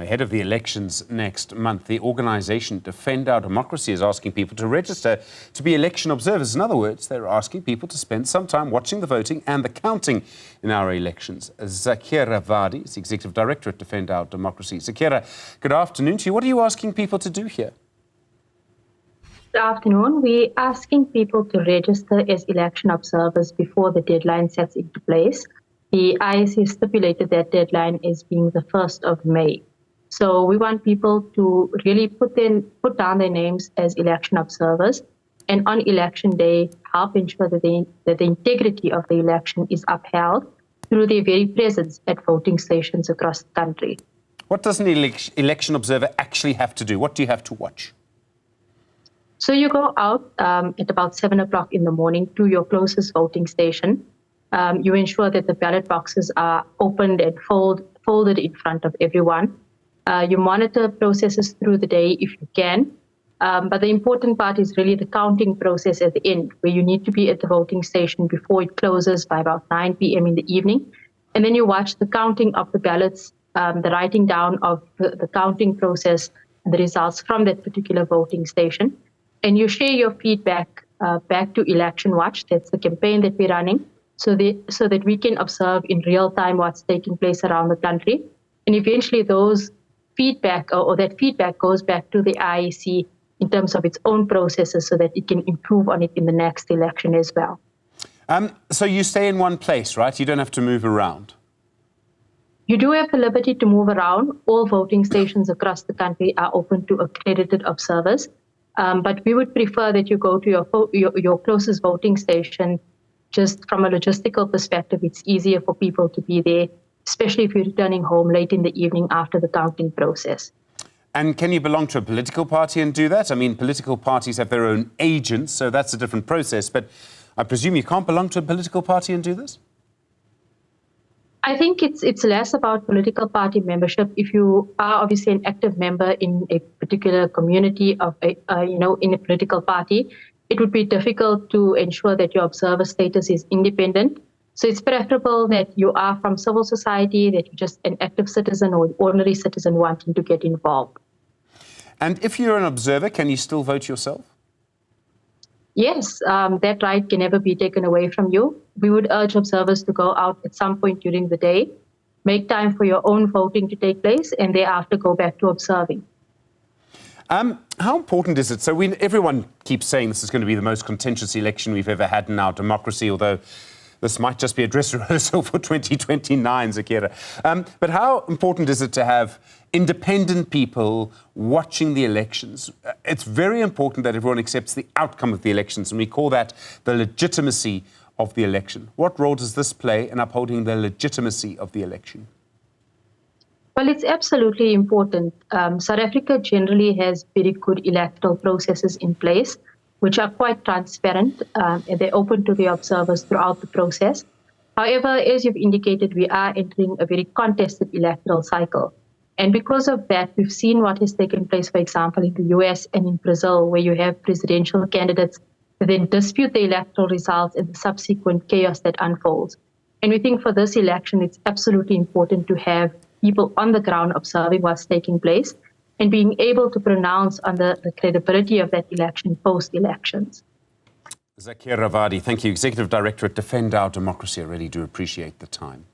Ahead of the elections next month, the organisation Defend Our Democracy is asking people to register to be election observers. In other words, they're asking people to spend some time watching the voting and the counting in our elections. Zaakirah Vadi is Executive Director at Defend Our Democracy. Zaakirah, good afternoon to you. What are you asking people to do here? Good afternoon. We're asking people to register as election observers before the deadline sets into place. The IEC stipulated that deadline as being the 1st of May. So we want people to really put down their names as election observers, and on election day, help ensure that the integrity of the election is upheld through their very presence at voting stations across the country. What does an election observer actually have to do? What do you have to watch? So you go out at about 7 o'clock in the morning to your closest voting station. You ensure that the ballot boxes are opened and folded in front of everyone. You monitor processes through the day if you can. But the important part is really the counting process at the end, where you need to be at the voting station before it closes by about 9 p.m. in the evening. And then you watch the counting of the ballots, the writing down of the counting process and the results from that particular voting station. And you share your feedback back to Election Watch. That's the campaign that we're running, so that we can observe in real time what's taking place around the country. And eventually those feedback or that feedback goes back to the IEC in terms of its own processes so that it can improve on it in the next election as well. So you stay in one place, right? You don't have to move around. You do have the liberty to move around. All voting stations across the country are open to accredited observers. But we would prefer that you go to your closest voting station. Just from a logistical perspective, it's easier for people to be there, especially if you're returning home late in the evening after the counting process. And can you belong to a political party and do that? I mean, political parties have their own agents, so that's a different process. But I presume you can't belong to a political party and do this? I think it's less about political party membership. If you are obviously an active member in a particular community of in a political party, it would be difficult to ensure that your observer status is independent. So it's preferable that you are from civil society, that you're just an active citizen or an ordinary citizen wanting to get involved. And if you're an observer, can you still vote yourself? Yes, that right can never be taken away from you. We would urge observers to go out at some point during the day, make time for your own voting to take place, and thereafter go back to observing. How important is it? So everyone keeps saying this is going to be the most contentious election we've ever had in our democracy, although this might just be a dress rehearsal for 2029, Zaakirah. But how important is it to have independent people watching the elections? It's very important that everyone accepts the outcome of the elections, and we call that the legitimacy of the election. What role does this play in upholding the legitimacy of the election? Well, it's absolutely important. South Africa generally has very good electoral processes in place, which are quite transparent, and they're open to the observers throughout the process. However, as you've indicated, we are entering a very contested electoral cycle. And because of that, we've seen what has taken place, for example, in the US and in Brazil, where you have presidential candidates that then dispute the electoral results and the subsequent chaos that unfolds. And we think for this election, it's absolutely important to have people on the ground observing what's taking place and being able to pronounce on the credibility of that election post-elections. Zaakirah Vadi, thank you. Executive Director at Defend Our Democracy. I really do appreciate the time.